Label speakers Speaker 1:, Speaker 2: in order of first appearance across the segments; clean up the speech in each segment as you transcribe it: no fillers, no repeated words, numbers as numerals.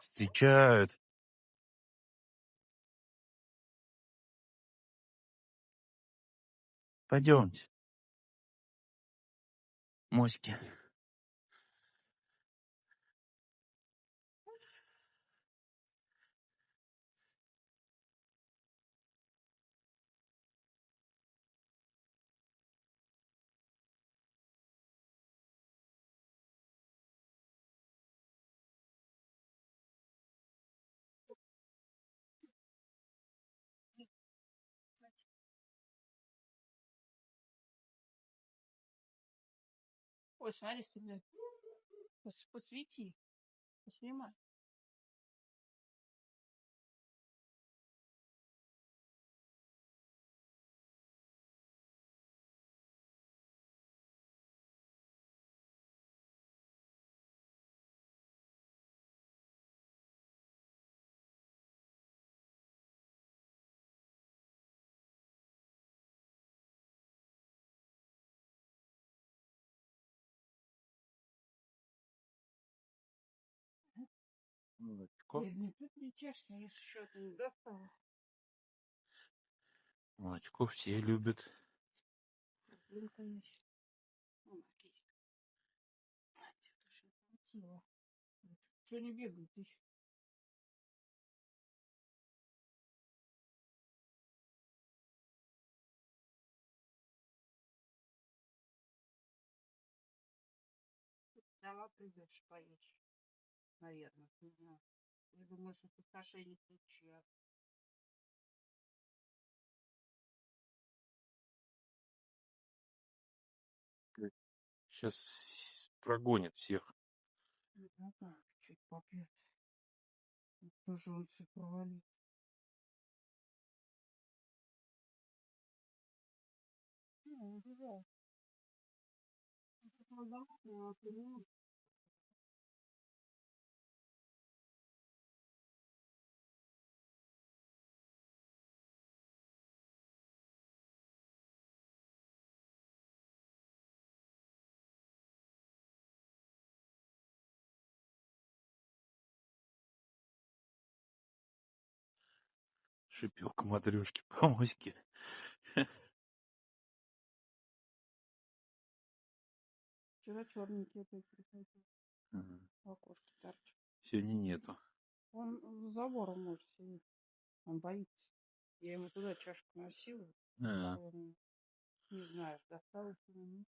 Speaker 1: Встречают. Пойдемте, моськи.
Speaker 2: Ой, смотри, стреляет. Посвети, поснимай.
Speaker 1: Молочко.
Speaker 2: Нет, тут не честно, я что-то не достала.
Speaker 1: Молочко все любят.
Speaker 2: Блин, конечно. О, Маркизик. А, тебе тоже не хватило. Что не бегают еще? Сама придешь, поешь. Наверное, не знаю. Я думаю, что тут кошельник чья.
Speaker 1: Сейчас прогонят всех.
Speaker 2: Не знаю, чуть попьет. Тоже лучше провалить. Ну, да.
Speaker 1: Шипелка матрешки по моське.
Speaker 2: Вчера черненький опять приходил. В окошке торчит.
Speaker 1: Сегодня нету.
Speaker 2: Он за забором может сидеть. Он боится. Я ему туда чашку носила. Здоровую. Не знаю, досталось или нет.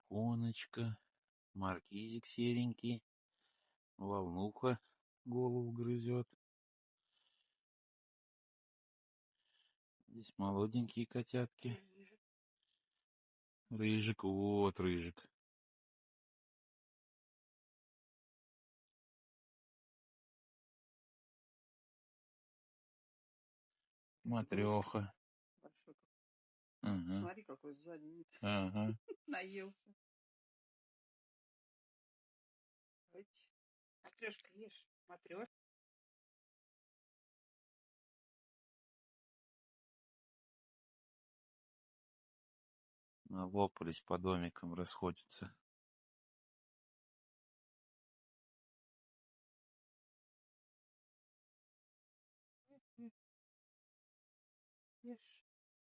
Speaker 1: Коночка, маркизик серенький, волнуха голову грызет. Здесь молоденькие котятки. Рыжик, вот рыжик. Матреха.
Speaker 2: Большой.
Speaker 1: Ага.
Speaker 2: Смотри, какой сзади.
Speaker 1: Ага.
Speaker 2: Наелся. Матрешка, ешь. Матрешка.
Speaker 1: Налопались по домикам, расходятся.
Speaker 2: Ешь.